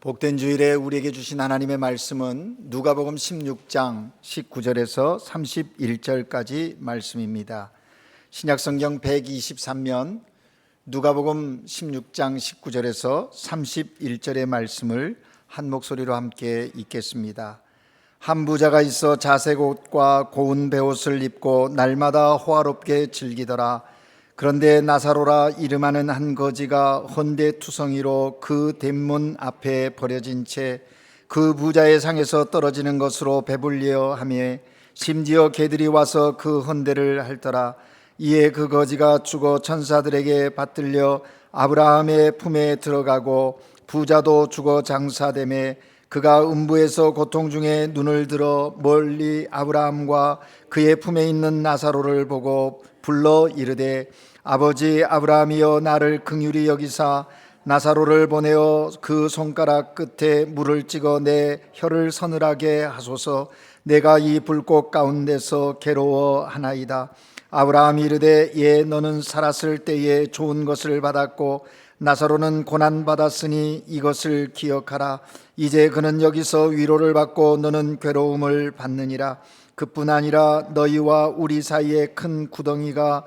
복된 주일에 우리에게 주신 하나님의 말씀은 누가복음 16장 19절에서 31절까지 말씀입니다. 신약성경 123면 누가복음 16장 19절에서 31절의 말씀을 한 목소리로 함께 읽겠습니다. 한 부자가 있어 자색 옷과 고운 베옷을 입고 날마다 호화롭게 즐기더라. 그런데 나사로라 이름하는 한 거지가 헌데투성이로 그 대문 앞에 버려진 채 그 부자의 상에서 떨어지는 것으로 배불리어 하며 심지어 개들이 와서 그 헌데를 핥더라. 이에 그 거지가 죽어 천사들에게 받들려 아브라함의 품에 들어가고 부자도 죽어 장사되매 그가 음부에서 고통 중에 눈을 들어 멀리 아브라함과 그의 품에 있는 나사로를 보고 불러 이르되 아버지 아브라함이여 나를 긍휼히 여기사 나사로를 보내어 그 손가락 끝에 물을 찍어 내 혀를 서늘하게 하소서. 내가 이 불꽃 가운데서 괴로워하나이다. 아브라함이 이르되 예 너는 살았을 때에 좋은 것을 받았고 나사로는 고난받았으니 이것을 기억하라. 이제 그는 여기서 위로를 받고 너는 괴로움을 받느니라. 그뿐 아니라 너희와 우리 사이에 큰 구덩이가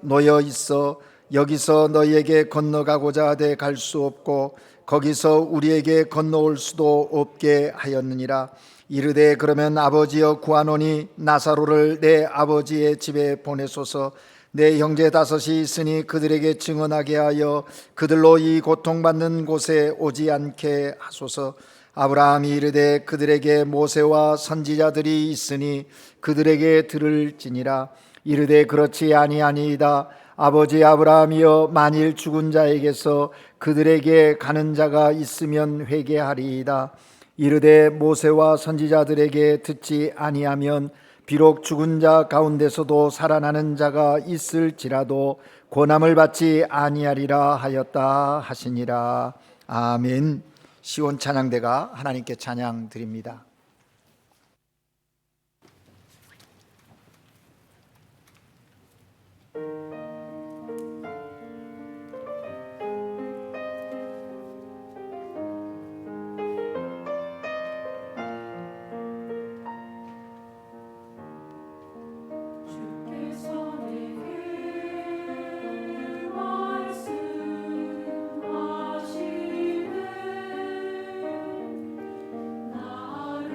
놓여 있어 여기서 너희에게 건너가고자 하되 갈 수 없고 거기서 우리에게 건너올 수도 없게 하였느니라. 이르되 그러면 아버지여 구하노니 나사로를 내 아버지의 집에 보내소서. 내 형제 다섯이 있으니 그들에게 증언하게 하여 그들로 이 고통받는 곳에 오지 않게 하소서. 아브라함이 이르되 그들에게 모세와 선지자들이 있으니 그들에게 들을지니라. 이르되 그렇지 아니하니이다. 아버지 아브라함이여 만일 죽은 자에게서 그들에게 가는 자가 있으면 회개하리이다. 이르되 모세와 선지자들에게 듣지 아니하면 비록 죽은 자 가운데서도 살아나는 자가 있을지라도 고난을 받지 아니하리라 하였다 하시니라. 아멘. 시온 찬양대가 하나님께 찬양 드립니다. 나를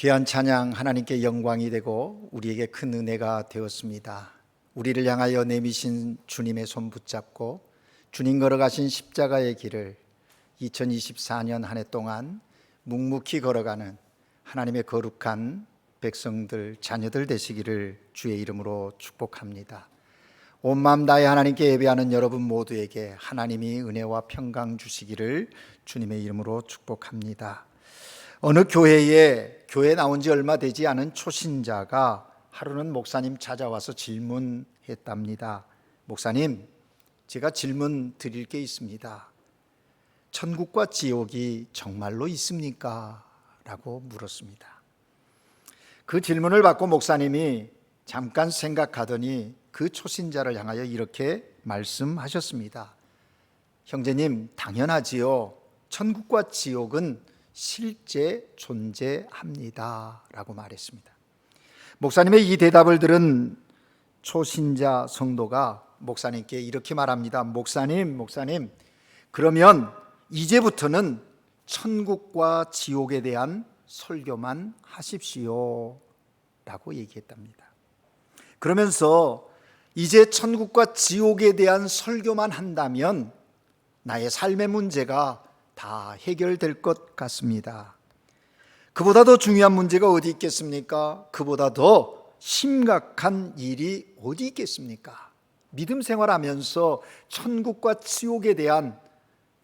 귀한 찬양 하나님께 영광이 되고 우리에게 큰 은혜가 되었습니다. 우리를 향하여 내미신 주님의 손 붙잡고 주님 걸어가신 십자가의 길을 2024년 한 해 동안 묵묵히 걸어가는 하나님의 거룩한 백성들, 자녀들 되시기를 주의 이름으로 축복합니다. 온 마음 다해 하나님께 예배하는 여러분 모두에게 하나님이 은혜와 평강 주시기를 주님의 이름으로 축복합니다. 어느 교회에 나온 지 얼마 되지 않은 초신자가 하루는 목사님 찾아와서 질문했답니다. 목사님, 제가 질문 드릴 게 있습니다. 천국과 지옥이 정말로 있습니까? 라고 물었습니다. 그 질문을 받고 목사님이 잠깐 생각하더니 그 초신자를 향하여 이렇게 말씀하셨습니다. 형제님, 당연하지요. 천국과 지옥은 실제 존재합니다. 라고 말했습니다. 목사님의 이 대답을 들은 초신자 성도가 목사님께 이렇게 말합니다. 목사님, 그러면 이제부터는 천국과 지옥에 대한 설교만 하십시오. 라고 얘기했답니다. 그러면서 이제 천국과 지옥에 대한 설교만 한다면 나의 삶의 문제가 다 해결될 것 같습니다. 그보다 더 중요한 문제가 어디 있겠습니까? 그보다 더 심각한 일이 어디 있겠습니까? 믿음 생활하면서 천국과 지옥에 대한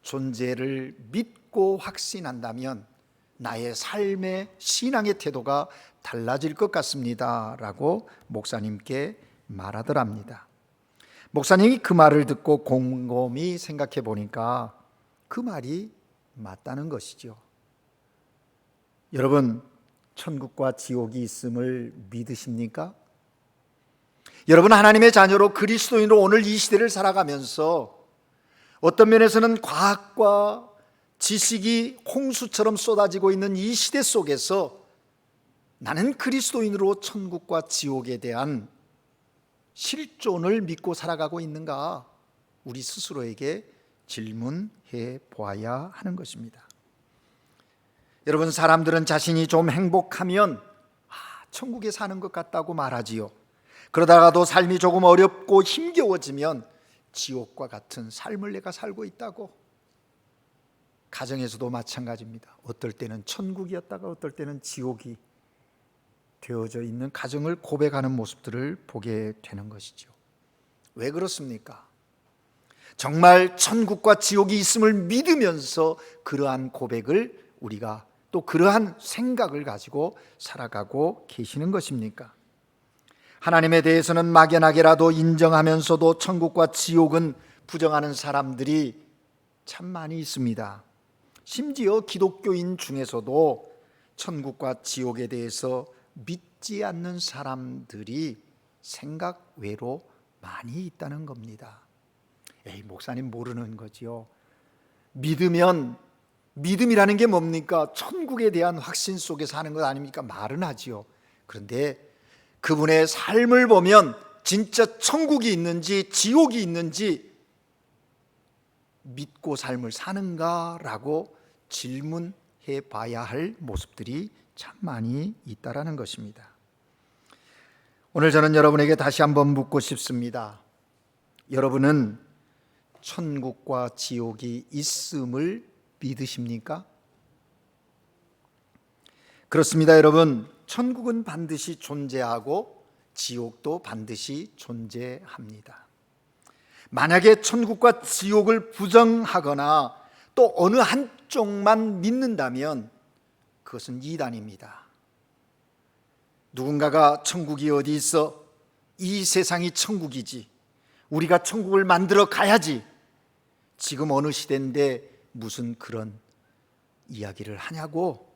존재를 믿고 확신한다면 나의 삶의 신앙의 태도가 달라질 것 같습니다. 라고 목사님께 말하더랍니다. 목사님이 그 말을 듣고 곰곰이 생각해 보니까 그 말이 맞다는 것이죠. 여러분, 천국과 지옥이 있음을 믿으십니까? 여러분, 하나님의 자녀로 그리스도인으로 오늘 이 시대를 살아가면서 어떤 면에서는 과학과 지식이 홍수처럼 쏟아지고 있는 이 시대 속에서 나는 그리스도인으로 천국과 지옥에 대한 실존을 믿고 살아가고 있는가? 우리 스스로에게 질문해 보아야 하는 것입니다. 여러분, 사람들은 자신이 좀 행복하면 천국에 사는 것 같다고 말하지요. 그러다가도 삶이 조금 어렵고 힘겨워지면 지옥과 같은 삶을 내가 살고 있다고. 가정에서도 마찬가지입니다. 어떨 때는 천국이었다가 어떨 때는 지옥이 되어져 있는 가정을 고백하는 모습들을 보게 되는 것이죠. 왜 그렇습니까? 정말 천국과 지옥이 있음을 믿으면서 그러한 고백을 우리가 또 그러한 생각을 가지고 살아가고 계시는 것입니까? 하나님에 대해서는 막연하게라도 인정하면서도 천국과 지옥은 부정하는 사람들이 참 많이 있습니다. 심지어 기독교인 중에서도 천국과 지옥에 대해서 믿지 않는 사람들이 생각 외로 많이 있다는 겁니다. 목사님 모르는 거지요. 믿음이라는 게 뭡니까? 천국에 대한 확신 속에서 하는 것 아닙니까? 말은 하지요. 그런데 그분의 삶을 보면 진짜 천국이 있는지 지옥이 있는지 믿고 삶을 사는가라고 질문해 봐야 할 모습들이 참 많이 있다라는 것입니다. 오늘 저는 여러분에게 다시 한번 묻고 싶습니다. 여러분은 천국과 지옥이 있음을 믿으십니까? 그렇습니다, 여러분. 천국은 반드시 존재하고 지옥도 반드시 존재합니다. 만약에 천국과 지옥을 부정하거나 또 어느 한쪽만 믿는다면 그것은 이단입니다. 누군가가 천국이 어디 있어? 이 세상이 천국이지. 우리가 천국을 만들어 가야지. 지금 어느 시대인데 무슨 그런 이야기를 하냐고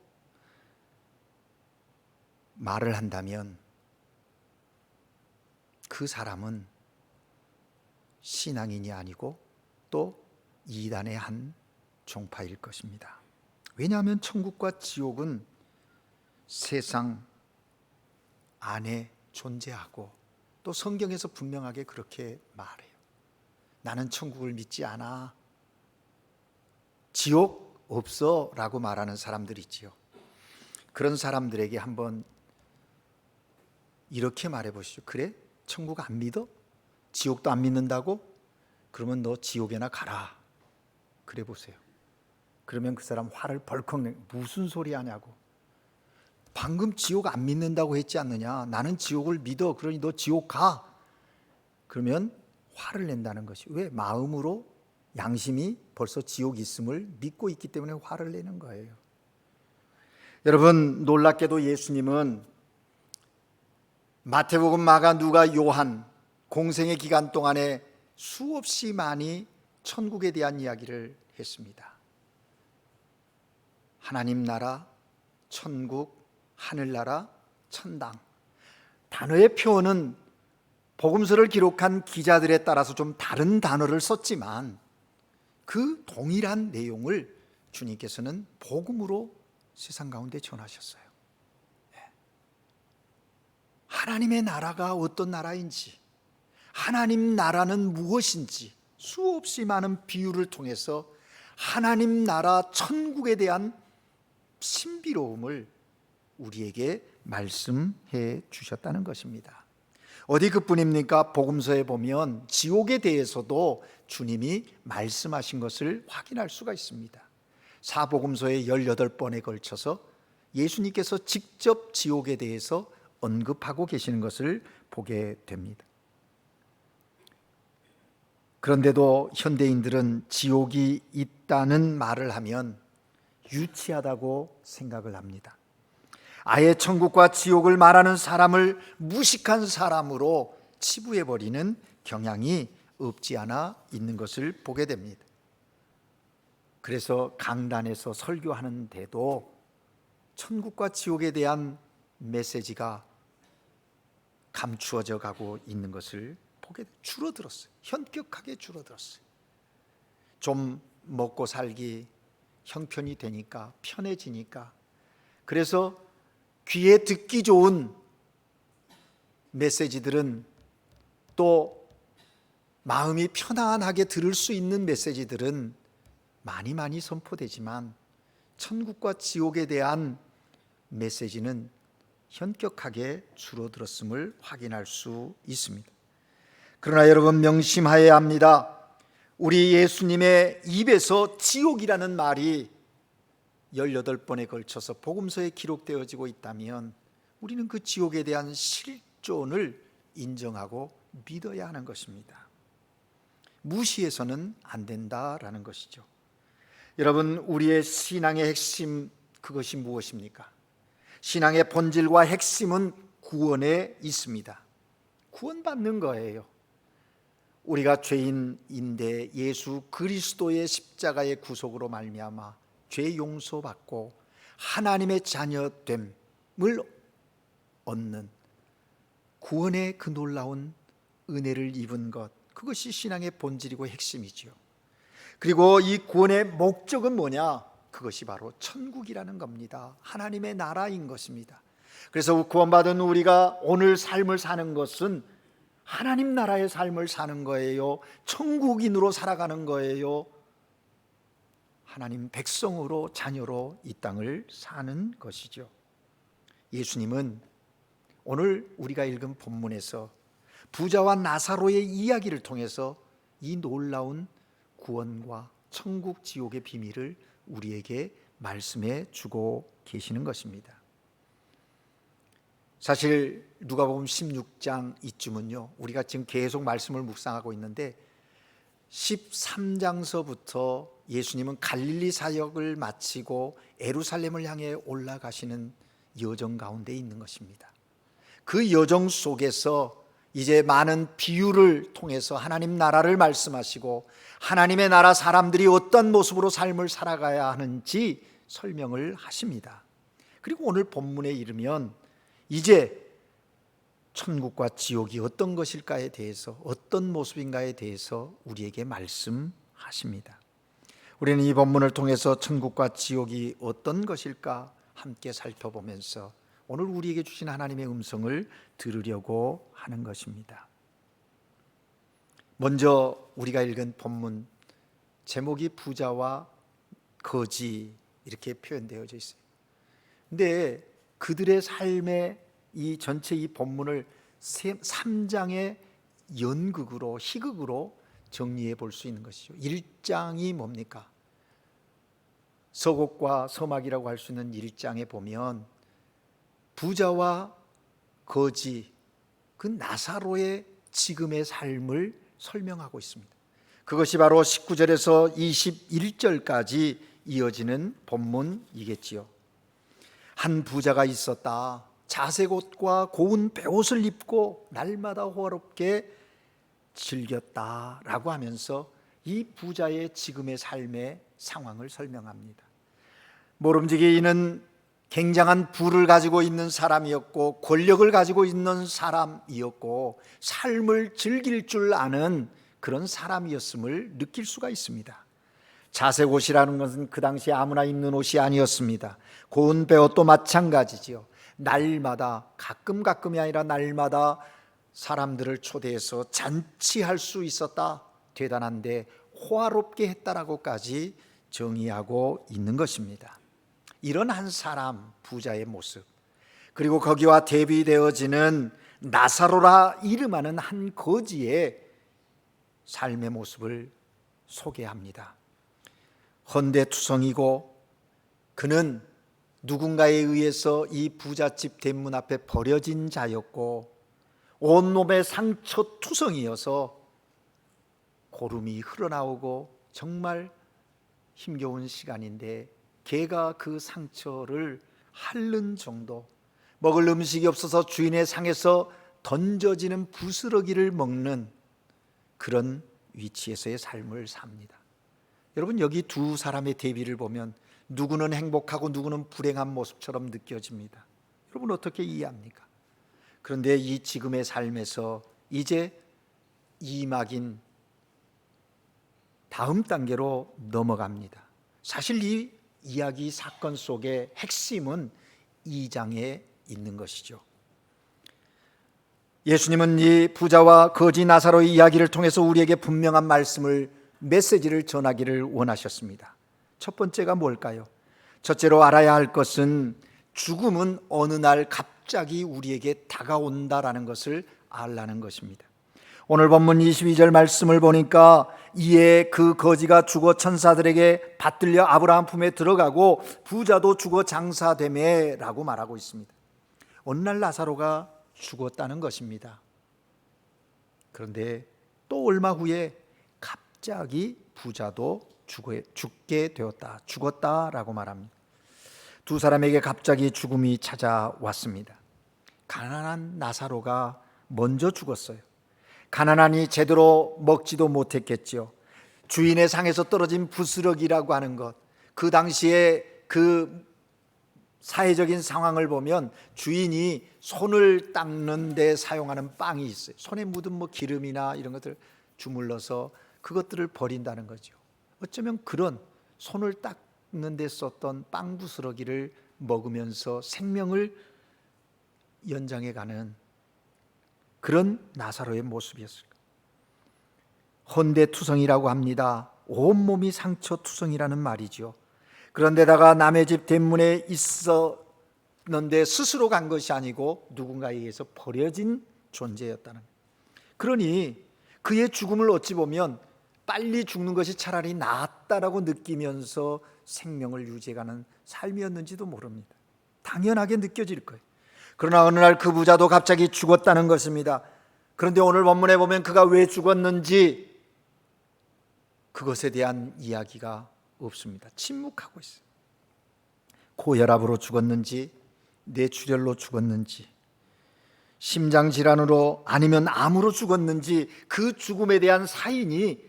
말을 한다면 그 사람은 신앙인이 아니고 또 이단의 한 종파일 것입니다. 왜냐하면 천국과 지옥은 세상 안에 존재하고 또 성경에서 분명하게 그렇게 말해요. 나는 천국을 믿지 않아. 지옥 없어 라고 말하는 사람들이 있지요. 그런 사람들에게 한번 이렇게 말해 보시죠. 그래? 천국 안 믿어? 지옥도 안 믿는다고? 그러면 너 지옥에나 가라. 그래 보세요. 그러면 그 사람 화를 벌컥 내. 무슨 소리 하냐고. 방금 지옥 안 믿는다고 했지 않느냐. 나는 지옥을 믿어. 그러니 너 지옥 가. 그러면 화를 낸다는 것이. 왜? 마음으로 양심이 벌써 지옥 있음을 믿고 있기 때문에 화를 내는 거예요. 여러분, 놀랍게도 예수님은 마태복음, 마가, 누가, 요한 공생의 기간 동안에 수없이 많이 천국에 대한 이야기를 했습니다. 하나님 나라, 천국, 하늘나라, 천당. 단어의 표현은 복음서를 기록한 기자들에 따라서 좀 다른 단어를 썼지만 그 동일한 내용을 주님께서는 복음으로 세상 가운데 전하셨어요. 하나님의 나라가 어떤 나라인지, 하나님 나라는 무엇인지 수없이 많은 비유를 통해서 하나님 나라 천국에 대한 신비로움을 우리에게 말씀해 주셨다는 것입니다. 어디 그뿐입니까? 복음서에 보면 지옥에 대해서도 주님이 말씀하신 것을 확인할 수가 있습니다. 사복음서의 18번에 걸쳐서 예수님께서 직접 지옥에 대해서 언급하고 계시는 것을 보게 됩니다. 그런데도 현대인들은 지옥이 있다는 말을 하면 유치하다고 생각을 합니다. 아예 천국과 지옥을 말하는 사람을 무식한 사람으로 치부해버리는 경향이 없지 않아 있는 것을 보게 됩니다. 그래서 강단에서 설교하는데도 천국과 지옥에 대한 메시지가 감추어져 가고 있는 것을 보게 줄어들었어요. 현격하게 줄어들었어요. 좀 먹고 살기 형편이 되니까, 편해지니까, 그래서 귀에 듣기 좋은 메시지들은, 또 마음이 편안하게 들을 수 있는 메시지들은 많이 선포되지만 천국과 지옥에 대한 메시지는 현격하게 줄어들었음을 확인할 수 있습니다. 그러나 여러분 명심하여야 합니다. 우리 예수님의 입에서 지옥이라는 말이 18번에 걸쳐서 복음서에 기록되어지고 있다면 우리는 그 지옥에 대한 실존을 인정하고 믿어야 하는 것입니다. 무시해서는 안 된다라는 것이죠. 여러분, 우리의 신앙의 핵심, 그것이 무엇입니까? 신앙의 본질과 핵심은 구원에 있습니다. 구원받는 거예요. 우리가 죄인인데 예수 그리스도의 십자가의 구속으로 말미암아 죄 용서받고 하나님의 자녀됨을 얻는 구원의 그 놀라운 은혜를 입은 것, 그것이 신앙의 본질이고 핵심이지요. 그리고 이 구원의 목적은 뭐냐? 그것이 바로 천국이라는 겁니다. 하나님의 나라인 것입니다. 그래서 구원받은 우리가 오늘 삶을 사는 것은 하나님 나라의 삶을 사는 거예요. 천국인으로 살아가는 거예요. 하나님 백성으로, 자녀로 이 땅을 사는 것이죠. 예수님은 오늘 우리가 읽은 본문에서 부자와 나사로의 이야기를 통해서 이 놀라운 구원과 천국 지옥의 비밀을 우리에게 말씀해 주고 계시는 것입니다. 사실 누가복음 16장 이쯤은요, 우리가 지금 계속 말씀을 묵상하고 있는데 13장서부터 예수님은 갈릴리 사역을 마치고 예루살렘을 향해 올라가시는 여정 가운데 있는 것입니다. 그 여정 속에서 이제 많은 비유를 통해서 하나님 나라를 말씀하시고 하나님의 나라 사람들이 어떤 모습으로 삶을 살아가야 하는지 설명을 하십니다. 그리고 오늘 본문에 이르면 이제 천국과 지옥이 어떤 것일까에 대해서, 어떤 모습인가에 대해서 우리에게 말씀하십니다. 우리는 이 본문을 통해서 천국과 지옥이 어떤 것일까 함께 살펴보면서 오늘 우리에게 주신 하나님의 음성을 들으려고 하는 것입니다. 먼저 우리가 읽은 본문 제목이 부자와 거지 이렇게 표현되어져 있어요. 근데 그들의 삶의 이 전체 이 본문을 3장의 연극으로, 희극으로 정리해 볼 수 있는 것이죠. 1장이 뭡니까? 서곡과 서막이라고 할 수 있는 1장에 보면 부자와 거지, 그 나사로의 지금의 삶을 설명하고 있습니다. 그것이 바로 19절에서 21절까지 이어지는 본문이겠지요. 한 부자가 있었다. 자색 옷과 고운 베옷을 입고 날마다 호화롭게 즐겼다라고 하면서 이 부자의 지금의 삶의 상황을 설명합니다. 모름지기 이는 굉장한 부를 가지고 있는 사람이었고 권력을 가지고 있는 사람이었고 삶을 즐길 줄 아는 그런 사람이었음을 느낄 수가 있습니다. 자색 옷이라는 것은 그 당시에 아무나 입는 옷이 아니었습니다. 고운 베옷도 마찬가지지요. 날마다, 가끔이 아니라 날마다 사람들을 초대해서 잔치할 수 있었다. 대단한데 호화롭게 했다라고까지 정의하고 있는 것입니다. 이런 한 사람, 부자의 모습, 그리고 거기와 대비되어지는 나사로라 이름하는 한 거지의 삶의 모습을 소개합니다. 헌데투성이고 그는 누군가에 의해서 이 부잣집 대문 앞에 버려진 자였고 온몸에 상처투성이어서 고름이 흘러나오고 정말 힘겨운 시간인데 개가 그 상처를 핥는 정도, 먹을 음식이 없어서 주인의 상에서 던져지는 부스러기를 먹는 그런 위치에서의 삶을 삽니다. 여러분, 여기 두 사람의 대비를 보면 누구는 행복하고 누구는 불행한 모습처럼 느껴집니다. 여러분 어떻게 이해합니까? 그런데 이 지금의 삶에서 이제 이막인 다음 단계로 넘어갑니다. 사실 이 이야기 사건 속의 핵심은 2장에 있는 것이죠. 예수님은 이 부자와 거지 나사로의 이야기를 통해서 우리에게 분명한 말씀을, 메시지를 전하기를 원하셨습니다. 첫 번째가 뭘까요? 첫째로 알아야 할 것은 죽음은 어느 날 갑자기 우리에게 다가온다라는 것을 알라는 것입니다. 오늘 본문 22절 말씀을 보니까 이에 그 거지가 죽어 천사들에게 받들려 아브라함 품에 들어가고 부자도 죽어 장사되매 라고 말하고 있습니다. 어느 날 나사로가 죽었다는 것입니다. 그런데 또 얼마 후에 갑자기 부자도 죽게 되었다, 죽었다라고 말합니다. 두 사람에게 갑자기 죽음이 찾아왔습니다. 가난한 나사로가 먼저 죽었어요. 가난하니 제대로 먹지도 못했겠죠. 주인의 상에서 떨어진 부스러기라고 하는 것, 그 당시에 그 사회적인 상황을 보면 주인이 손을 닦는 데 사용하는 빵이 있어요. 손에 묻은 기름이나 이런 것들 주물러서 그것들을 버린다는 거죠. 어쩌면 그런 손을 닦는 데 썼던 빵 부스러기를 먹으면서 생명을 연장해가는 그런 나사로의 모습이었을까. 헌데투성이라고 합니다. 온몸이 상처투성이라는 말이죠. 그런데다가 남의 집 대문에 있었는데 스스로 간 것이 아니고 누군가에 의해서 버려진 존재였다는 거예요. 그러니 그의 죽음을 어찌 보면 빨리 죽는 것이 차라리 낫다라고 느끼면서 생명을 유지해가는 삶이었는지도 모릅니다. 당연하게 느껴질 거예요. 그러나 어느 날 그 부자도 갑자기 죽었다는 것입니다. 그런데 오늘 본문에 보면 그가 왜 죽었는지 그것에 대한 이야기가 없습니다. 침묵하고 있어요. 고혈압으로 죽었는지, 뇌출혈로 죽었는지, 심장질환으로 아니면 암으로 죽었는지 그 죽음에 대한 사인이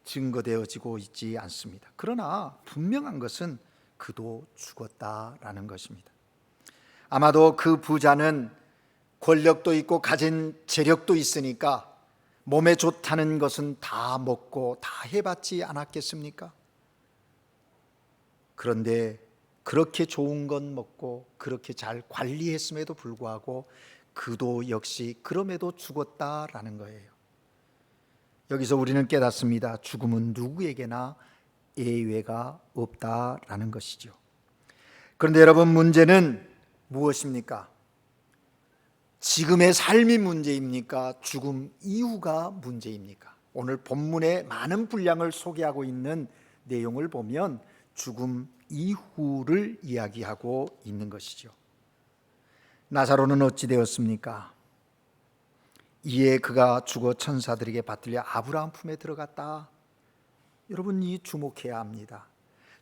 증거되어지고 있지 않습니다. 그러나 분명한 것은 그도 죽었다라는 것입니다. 아마도 그 부자는 권력도 있고 가진 재력도 있으니까 몸에 좋다는 것은 다 먹고 다 해봤지 않았겠습니까? 그런데 그렇게 좋은 건 먹고 그렇게 잘 관리했음에도 불구하고 그도 역시 그럼에도 죽었다라는 거예요. 여기서 우리는 깨닫습니다. 죽음은 누구에게나 예외가 없다라는 것이죠. 그런데 여러분, 문제는 무엇입니까? 지금의 삶이 문제입니까? 죽음 이후가 문제입니까? 오늘 본문의 많은 분량을 소개하고 있는 내용을 보면 죽음 이후를 이야기하고 있는 것이죠. 나사로는 어찌 되었습니까? 이에 그가 죽어 천사들에게 받들려 아브라함 품에 들어갔다. 여러분, 이 주목해야 합니다.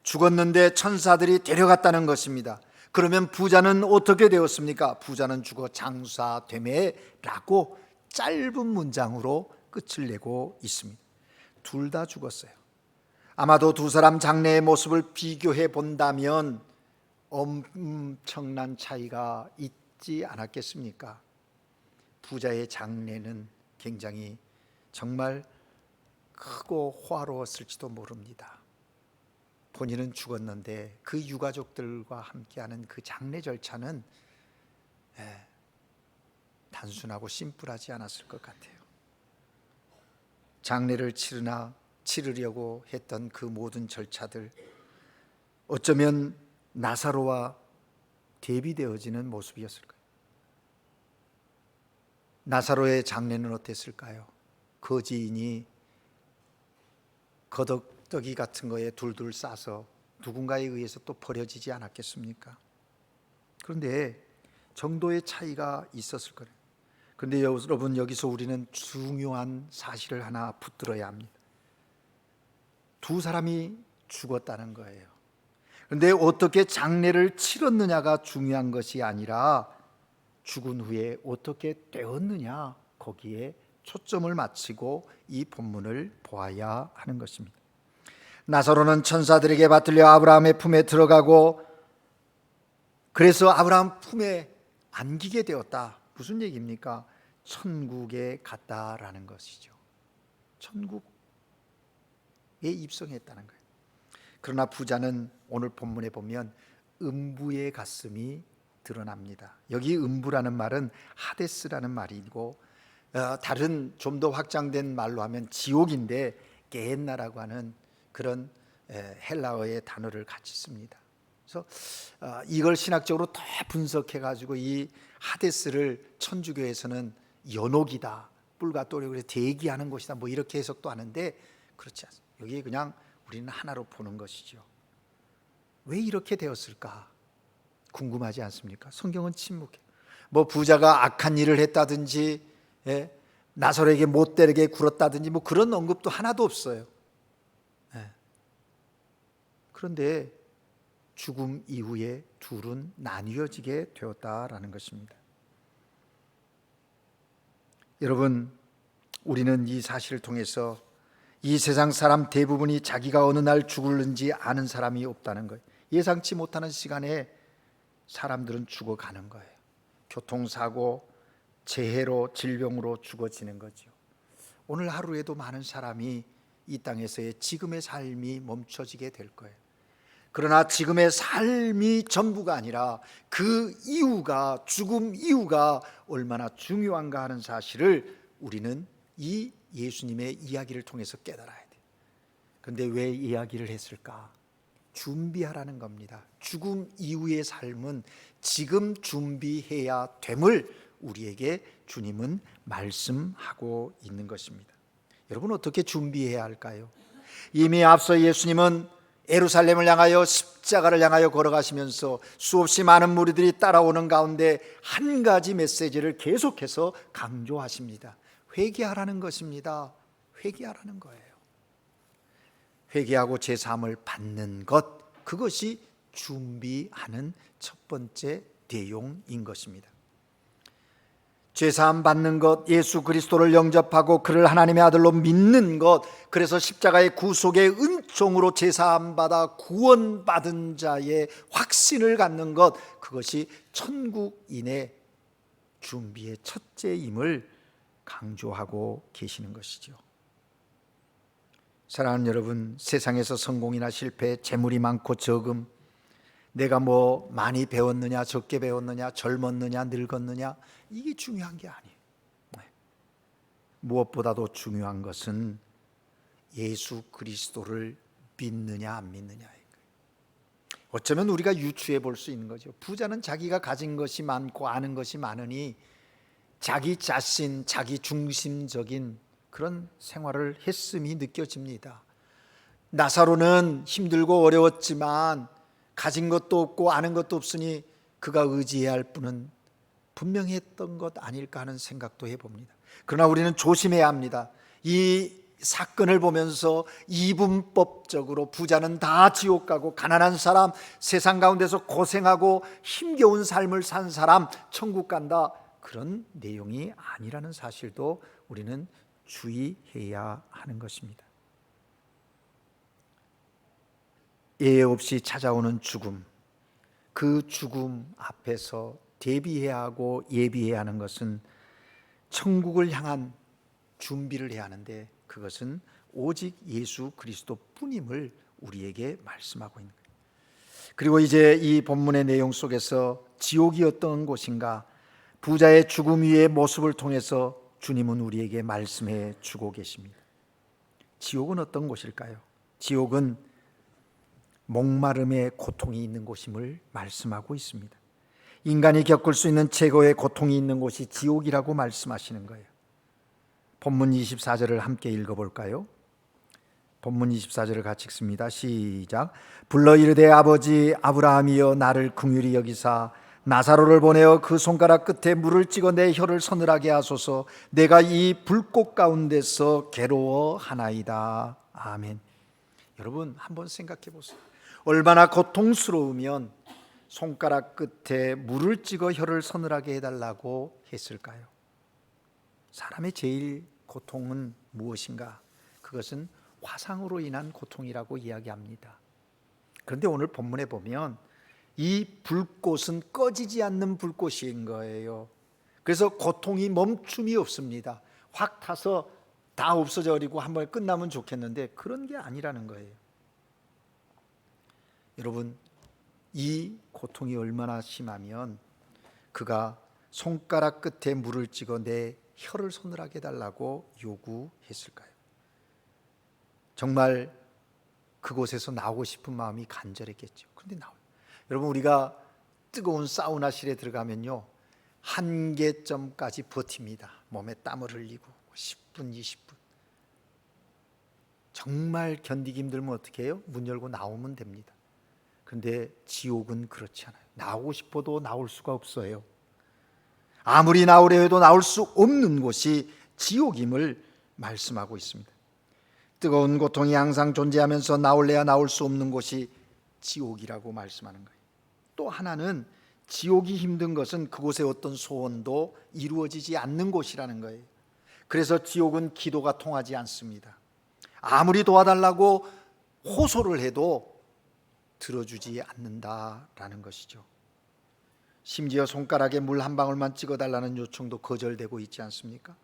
죽었는데 천사들이 데려갔다는 것입니다. 그러면 부자는 어떻게 되었습니까? 부자는 죽어 장사되매 라고 짧은 문장으로 끝을 내고 있습니다. 둘 다 죽었어요. 아마도 두 사람 장래의 모습을 비교해 본다면 엄청난 차이가 있지 않았겠습니까? 부자의 장래는 굉장히 정말 크고 호화로웠을지도 모릅니다. 본인은 죽었는데 그 유가족들과 함께하는 그 장례 절차는 단순하고 심플하지 않았을 것 같아요. 장례를 치르려고 했던 그 모든 절차들, 어쩌면 나사로와 대비되어지는 모습이었을 거예요. 나사로의 장례는 어땠을까요? 거지인이 거덕더기 같은 거에 둘둘 싸서 누군가에 의해서 또 버려지지 않았겠습니까? 그런데 정도의 차이가 있었을 거예요. 그런데 여러분, 여기서 우리는 중요한 사실을 하나 붙들어야 합니다. 두 사람이 죽었다는 거예요. 그런데 어떻게 장례를 치렀느냐가 중요한 것이 아니라 죽은 후에 어떻게 되었느냐, 거기에 초점을 맞추고 이 본문을 보아야 하는 것입니다. 나사로는 천사들에게 받들려 아브라함의 품에 들어가고, 그래서 아브라함 품에 안기게 되었다. 무슨 얘기입니까? 천국에 갔다라는 것이죠. 천국에 입성했다는 거예요. 그러나 부자는 오늘 본문에 보면 음부에 갔음이 드러납니다. 여기 음부라는 말은 하데스라는 말이고, 다른 좀 더 확장된 말로 하면 지옥인데 게헨나라고 하는 그런 헬라어의 단어를 같이 씁니다. 그래서 이걸 신학적으로 더 분석해 가지고 이 하데스를 천주교에서는 연옥이다, 뿔과 또래, 그래서 대기하는 곳이다, 뭐 이렇게 해석도 하는데 그렇지 않습니다. 여기 그냥 우리는 하나로 보는 것이죠. 왜 이렇게 되었을까 궁금하지 않습니까? 성경은 침묵해. 뭐 부자가 악한 일을 했다든지, 나사로에게 못되게 굴었다든지 뭐 그런 언급도 하나도 없어요. 그런데 죽음 이후에 둘은 나뉘어지게 되었다라는 것입니다. 여러분, 우리는 이 사실을 통해서 이 세상 사람 대부분이 자기가 어느 날 죽을는지 아는 사람이 없다는 거예요. 예상치 못하는 시간에 사람들은 죽어가는 거예요. 교통사고, 재해로, 질병으로 죽어지는 거죠. 오늘 하루에도 많은 사람이 이 땅에서의 지금의 삶이 멈춰지게 될 거예요. 그러나 지금의 삶이 전부가 아니라 그 이후가, 죽음 이후가 얼마나 중요한가 하는 사실을 우리는 이 예수님의 이야기를 통해서 깨달아야 돼요. 그런데 왜 이야기를 했을까? 준비하라는 겁니다. 죽음 이후의 삶은 지금 준비해야 됨을 우리에게 주님은 말씀하고 있는 것입니다. 여러분, 어떻게 준비해야 할까요? 이미 앞서 예수님은 예루살렘을 향하여 십자가를 향하여 걸어가시면서 수없이 많은 무리들이 따라오는 가운데 한 가지 메시지를 계속해서 강조하십니다. 회개하라는 것입니다. 회개하라는 거예요. 회개하고 제사함을 받는 것, 그것이 준비하는 첫 번째 내용인 것입니다. 제사함 받는 것, 예수 그리스도를 영접하고 그를 하나님의 아들로 믿는 것, 그래서 십자가의 구속의 은총으로 제사함 받아 구원받은 자의 확신을 갖는 것, 그것이 천국인의 준비의 첫째임을 강조하고 계시는 것이죠. 사랑하는 여러분, 세상에서 성공이나 실패, 재물이 많고 적음, 내가 뭐 많이 배웠느냐, 적게 배웠느냐, 젊었느냐, 늙었느냐, 이게 중요한 게 아니에요. 무엇보다도 중요한 것은 예수 그리스도를 믿느냐 안 믿느냐예요. 어쩌면 우리가 유추해 볼 수 있는 거죠. 부자는 자기가 가진 것이 많고 아는 것이 많으니 자기 자신, 자기 중심적인 그런 생활을 했음이 느껴집니다. 나사로는 힘들고 어려웠지만 가진 것도 없고 아는 것도 없으니 그가 의지해야 할 분은 분명히 했던 것 아닐까 하는 생각도 해봅니다. 그러나 우리는 조심해야 합니다. 이 사건을 보면서 이분법적으로 부자는 다 지옥 가고 가난한 사람, 세상 가운데서 고생하고 힘겨운 삶을 산 사람 천국 간다, 그런 내용이 아니라는 사실도 우리는 주의해야 하는 것입니다. 예외 없이 찾아오는 죽음, 그 죽음 앞에서 대비해야 하고 예비해야 하는 것은 천국을 향한 준비를 해야 하는데, 그것은 오직 예수 그리스도 뿐임을 우리에게 말씀하고 있는 거예요. 그리고 이제 이 본문의 내용 속에서 지옥이 어떤 곳인가, 부자의 죽음 위의 모습을 통해서 주님은 우리에게 말씀해 주고 계십니다. 지옥은 어떤 곳일까요? 지옥은 목마름의 고통이 있는 곳임을 말씀하고 있습니다. 인간이 겪을 수 있는 최고의 고통이 있는 곳이 지옥이라고 말씀하시는 거예요. 본문 24절을 함께 읽어볼까요? 본문 24절을 같이 읽습니다. 시작. 불러 이르되 아버지 아브라함이여 나를 긍휼히 여기사 나사로를 보내어 그 손가락 끝에 물을 찍어 내 혀를 서늘하게 하소서. 내가 이 불꽃 가운데서 괴로워하나이다. 아멘. 여러분 한번 생각해 보세요. 얼마나 고통스러우면 손가락 끝에 물을 찍어 혀를 서늘하게 해달라고 했을까요? 사람의 제일 고통은 무엇인가? 그것은 화상으로 인한 고통이라고 이야기합니다. 그런데 오늘 본문에 보면 이 불꽃은 꺼지지 않는 불꽃인 거예요. 그래서 고통이 멈춤이 없습니다. 확 타서 다 없어져 버리고 한번 끝나면 좋겠는데 그런 게 아니라는 거예요. 여러분, 이 고통이 얼마나 심하면 그가 손가락 끝에 물을 찍어 내 혀를 서늘하게 해달라고 요구했을까요? 정말 그곳에서 나오고 싶은 마음이 간절했겠죠. 그런데 나와요. 여러분, 우리가 뜨거운 사우나실에 들어가면요, 한계점까지 버팁니다. 몸에 땀을 흘리고 10분, 20분. 정말 견디기 힘들면 어떻게 해요? 문 열고 나오면 됩니다. 그런데 지옥은 그렇지 않아요. 나오고 싶어도 나올 수가 없어요. 아무리 나오려 해도 나올 수 없는 곳이 지옥임을 말씀하고 있습니다. 뜨거운 고통이 항상 존재하면서 나올래야 나올 수 없는 곳이 지옥이라고 말씀하는 거예요. 또 하나는 지옥이 힘든 것은 그곳에 어떤 소원도 이루어지지 않는 곳이라는 거예요. 그래서 지옥은 기도가 통하지 않습니다. 아무리 도와달라고 호소를 해도 들어주지 않는다라는 것이죠. 심지어 손가락에 물 한 방울만 찍어달라는 요청도 거절되고 있지 않습니까?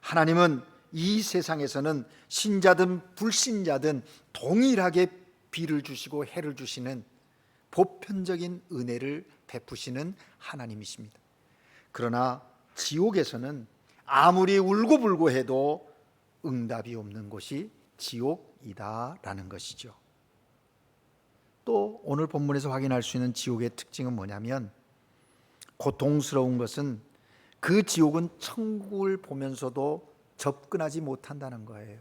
하나님은 이 세상에서는 신자든 불신자든 동일하게 비를 주시고 해를 주시는 보편적인 은혜를 베푸시는 하나님이십니다. 그러나 지옥에서는 아무리 울고불고 해도 응답이 없는 곳이 지옥이다라는 것이죠. 또 오늘 본문에서 확인할 수 있는 지옥의 특징은 뭐냐면, 고통스러운 것은 그 지옥은 천국을 보면서도 접근하지 못한다는 거예요.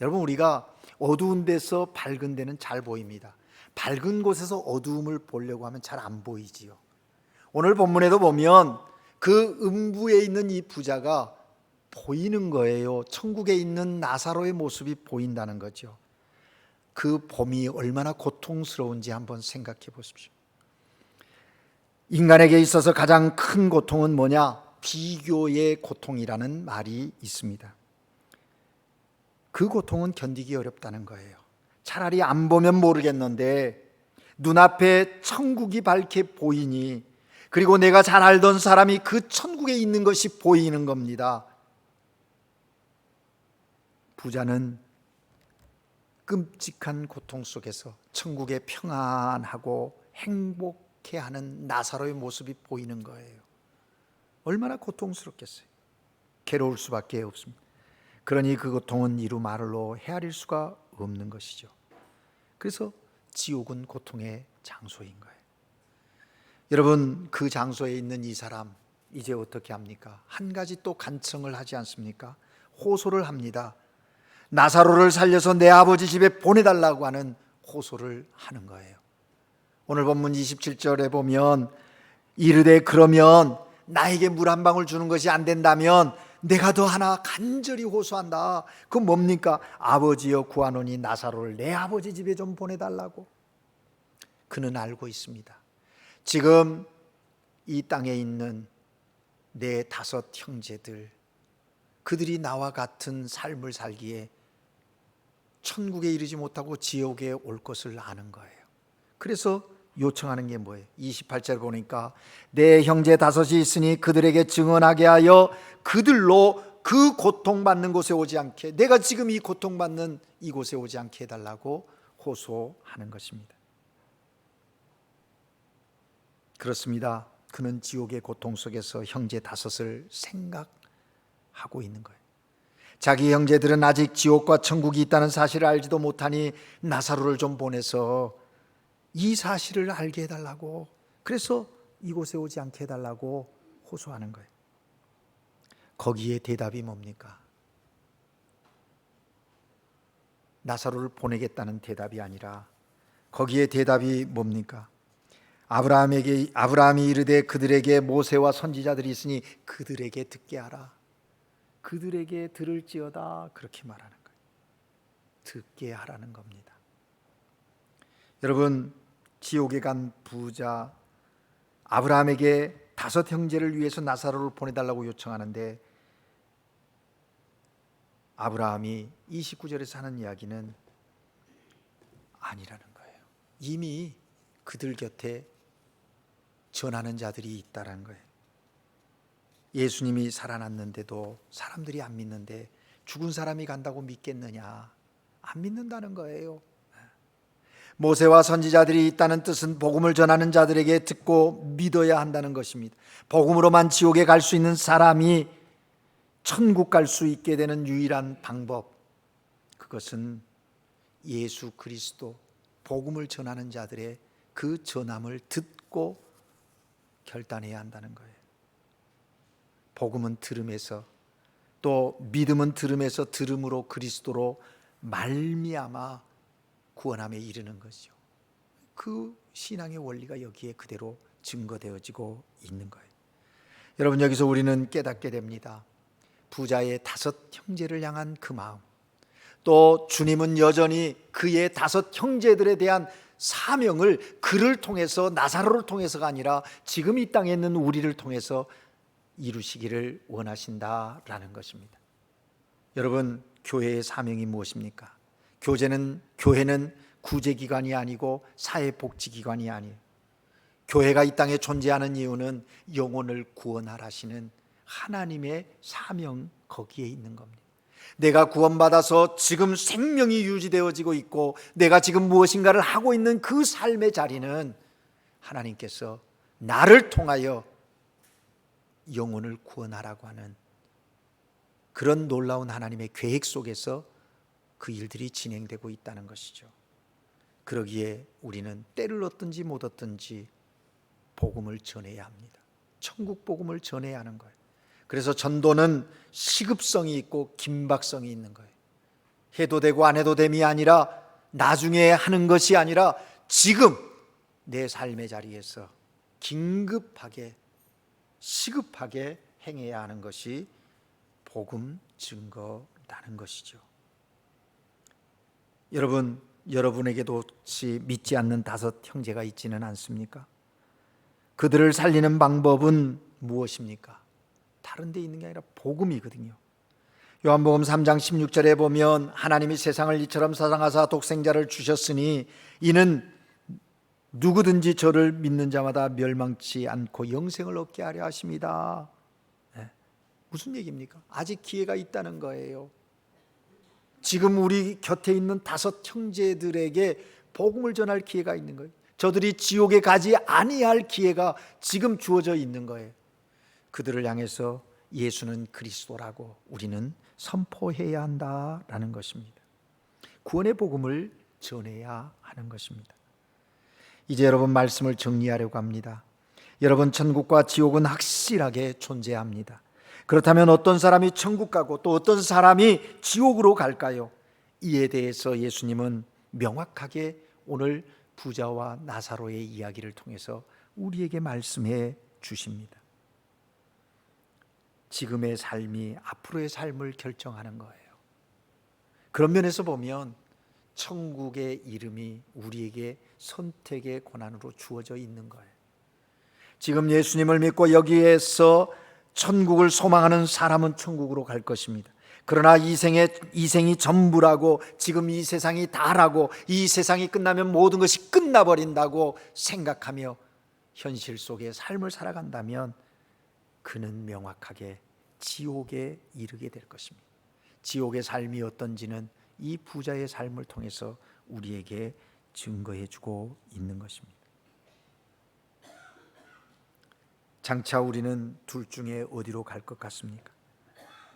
여러분, 우리가 어두운 데서 밝은 데는 잘 보입니다. 밝은 곳에서 어두움을 보려고 하면 잘 안 보이지요. 오늘 본문에도 보면 그 음부에 있는 이 부자가 보이는 거예요. 천국에 있는 나사로의 모습이 보인다는 거죠. 그 봄이 얼마나 고통스러운지 한번 생각해 보십시오. 인간에게 있어서 가장 큰 고통은 뭐냐? 비교의 고통이라는 말이 있습니다. 그 고통은 견디기 어렵다는 거예요. 차라리 안 보면 모르겠는데 눈앞에 천국이 밝게 보이니, 그리고 내가 잘 알던 사람이 그 천국에 있는 것이 보이는 겁니다. 부자는 끔찍한 고통 속에서 천국의 평안하고 행복해하는 나사로의 모습이 보이는 거예요. 얼마나 고통스럽겠어요. 괴로울 수밖에 없습니다. 그러니 그 고통은 이루 말로 헤아릴 수가 없는 것이죠. 그래서 지옥은 고통의 장소인 거예요. 여러분, 그 장소에 있는 이 사람 이제 어떻게 합니까? 한 가지 또 간청을 하지 않습니까? 호소를 합니다. 나사로를 살려서 내 아버지 집에 보내달라고 하는 호소를 하는 거예요. 오늘 본문 27절에 보면 이르되 그러면 나에게 물 한 방울 주는 것이 안 된다면 내가 더 하나 간절히 호소한다. 그건 뭡니까? 아버지여 구하노니 나사로를 내 아버지 집에 좀 보내달라고. 그는 알고 있습니다. 지금 이 땅에 있는 내 5 형제들, 그들이 나와 같은 삶을 살기에 천국에 이르지 못하고 지옥에 올 것을 아는 거예요. 그래서 요청하는 게 뭐예요? 28절 보니까 내 형제 5이 있으니 그들에게 증언하게 하여 그들로 그 고통받는 곳에 오지 않게, 내가 지금 이 고통받는 이곳에 오지 않게 해달라고 호소하는 것입니다. 그렇습니다. 그는 지옥의 고통 속에서 형제 5을 생각하고 있는 거예요. 자기 형제들은 아직 지옥과 천국이 있다는 사실을 알지도 못하니 나사로를 좀 보내서 이 사실을 알게 해달라고, 그래서 이곳에 오지 않게 해달라고 호소하는 거예요. 거기에 대답이 뭡니까? 나사로를 보내겠다는 대답이 아니라 거기에 대답이 뭡니까? 아브라함이 이르되 그들에게 모세와 선지자들이 있으니 그들에게 듣게 하라. 그들에게 들을지어다, 그렇게 말하는 거예요. 듣게 하라는 겁니다. 여러분, 지옥에 간 부자 아브라함에게 5 형제를 위해서 나사로를 보내달라고 요청하는데 아브라함이 29절에서 하는 이야기는 아니라는 거예요. 이미 그들 곁에 전하는 자들이 있다는 거예요. 예수님이 살아났는데도 사람들이 안 믿는데 죽은 사람이 간다고 믿겠느냐? 안 믿는다는 거예요. 모세와 선지자들이 있다는 뜻은 복음을 전하는 자들에게 듣고 믿어야 한다는 것입니다. 복음으로만 지옥에 갈 수 있는 사람이 천국 갈 수 있게 되는 유일한 방법, 그것은 예수 그리스도 복음을 전하는 자들의 그 전함을 듣고 결단해야 한다는 거예요. 복음은 들음에서, 또 믿음은 들음에서, 들음으로 그리스도로 말미암아 구원함에 이르는 것이죠. 그 신앙의 원리가 여기에 그대로 증거되어지고 있는 거예요. 여러분, 여기서 우리는 깨닫게 됩니다. 부자의 5 형제를 향한 그 마음, 또 주님은 여전히 그의 5 형제들에 대한 사명을 그를 통해서, 나사로를 통해서가 아니라 지금 이 땅에 있는 우리를 통해서 이루시기를 원하신다라는 것입니다. 여러분, 교회의 사명이 무엇입니까? 교회는 구제기관이 아니고 사회복지기관이 아니에요. 교회가 이 땅에 존재하는 이유는 영혼을 구원하라시는 하나님의 사명, 거기에 있는 겁니다. 내가 구원받아서 지금 생명이 유지되어지고 있고 내가 지금 무엇인가를 하고 있는 그 삶의 자리는 하나님께서 나를 통하여 영혼을 구원하라고 하는 그런 놀라운 하나님의 계획 속에서 그 일들이 진행되고 있다는 것이죠. 그러기에 우리는 때를 얻든지 못 얻든지 복음을 전해야 합니다. 천국 복음을 전해야 하는 거예요. 그래서 전도는 시급성이 있고 긴박성이 있는 거예요. 해도 되고 안 해도 됨이 아니라, 나중에 하는 것이 아니라 지금 내 삶의 자리에서 긴급하게, 시급하게 행해야 하는 것이 복음 증거라는 것이죠. 여러분, 여러분에게도 혹시 믿지 않는 5 형제가 있지는 않습니까? 그들을 살리는 방법은 무엇입니까? 다른 데 있는 게 아니라 복음이거든요. 요한복음 3장 16절에 보면 하나님이 세상을 이처럼 사랑하사 독생자를 주셨으니 이는 누구든지 저를 믿는 자마다 멸망치 않고 영생을 얻게 하려 하십니다. 네. 무슨 얘기입니까? 아직 기회가 있다는 거예요. 지금 우리 곁에 있는 5 형제들에게 복음을 전할 기회가 있는 거예요. 저들이 지옥에 가지 아니할 기회가 지금 주어져 있는 거예요. 그들을 향해서 예수는 그리스도라고 우리는 선포해야 한다라는 것입니다. 구원의 복음을 전해야 하는 것입니다. 이제 여러분 말씀을 정리하려고 합니다. 여러분, 천국과 지옥은 확실하게 존재합니다. 그렇다면 어떤 사람이 천국 가고 또 어떤 사람이 지옥으로 갈까요? 이에 대해서 예수님은 명확하게 오늘 부자와 나사로의 이야기를 통해서 우리에게 말씀해 주십니다. 지금의 삶이 앞으로의 삶을 결정하는 거예요. 그런 면에서 보면 천국의 이름이 우리에게 선택의 권한으로 주어져 있는 거예요. 지금 예수님을 믿고 여기에서 천국을 소망하는 사람은 천국으로 갈 것입니다. 그러나 이 생이 전부라고, 지금 이 세상이 다라고, 이 세상이 끝나면 모든 것이 끝나버린다고 생각하며 현실 속의 삶을 살아간다면 그는 명확하게 지옥에 이르게 될 것입니다. 지옥의 삶이 어떤지는 이 부자의 삶을 통해서 우리에게 증거해 주고 있는 것입니다. 장차 우리는 둘 중에 어디로 갈 것 같습니까?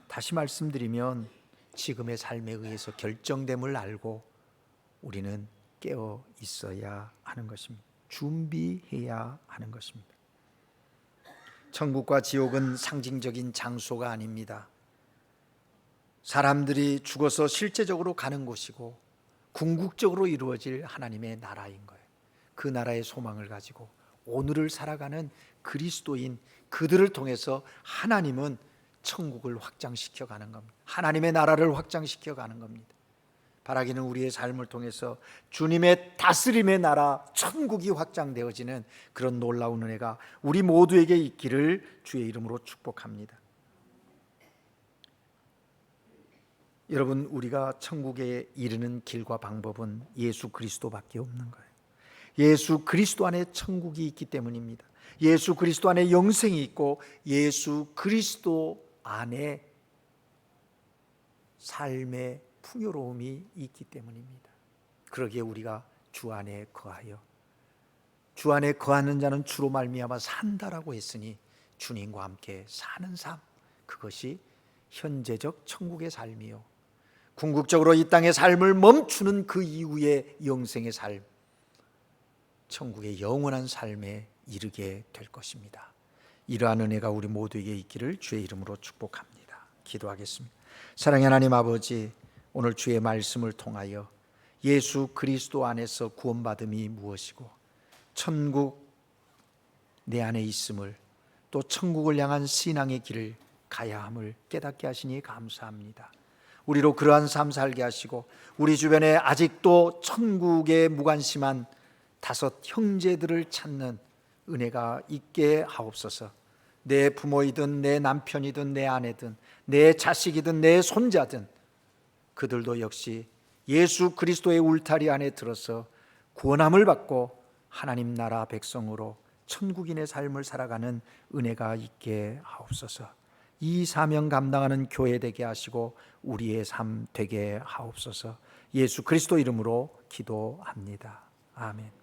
다시 말씀드리면 지금의 삶에 의해서 결정됨을 알고 우리는 깨어 있어야 하는 것입니다. 준비해야 하는 것입니다. 천국과 지옥은 상징적인 장소가 아닙니다. 사람들이 죽어서 실제적으로 가는 곳이고 궁극적으로 이루어질 하나님의 나라인 거예요. 그 나라의 소망을 가지고 오늘을 살아가는 그리스도인 그들을 통해서 하나님은 천국을 확장시켜 가는 겁니다. 하나님의 나라를 확장시켜 가는 겁니다. 바라기는 우리의 삶을 통해서 주님의 다스림의 나라 천국이 확장되어지는 그런 놀라운 은혜가 우리 모두에게 있기를 주의 이름으로 축복합니다. 여러분, 우리가 천국에 이르는 길과 방법은 예수 그리스도밖에 없는 거예요. 예수 그리스도 안에 천국이 있기 때문입니다. 예수 그리스도 안에 영생이 있고 예수 그리스도 안에 삶의 풍요로움이 있기 때문입니다. 그러기에 우리가 주 안에 거하여 주 안에 거하는 자는 주로 말미암아 산다라고 했으니 주님과 함께 사는 삶, 그것이 현재적 천국의 삶이요, 궁극적으로 이 땅의 삶을 멈추는 그 이후의 영생의 삶, 천국의 영원한 삶에 이르게 될 것입니다. 이러한 은혜가 우리 모두에게 있기를 주의 이름으로 축복합니다. 기도하겠습니다. 사랑의 하나님 아버지, 오늘 주의 말씀을 통하여 예수 그리스도 안에서 구원받음이 무엇이고 천국 내 안에 있음을, 또 천국을 향한 신앙의 길을 가야 함을 깨닫게 하시니 감사합니다. 우리로 그러한 삶 살게 하시고 우리 주변에 아직도 천국에 무관심한 다섯 형제들을 찾는 은혜가 있게 하옵소서. 내 부모이든 내 남편이든 내 아내든 내 자식이든 내 손자든 그들도 역시 예수 그리스도의 울타리 안에 들어서 구원함을 받고 하나님 나라 백성으로 천국인의 삶을 살아가는 은혜가 있게 하옵소서. 이 사명 감당하는 교회 되게 하시고 우리의 삶 되게 하옵소서. 예수 그리스도 이름으로 기도합니다. 아멘.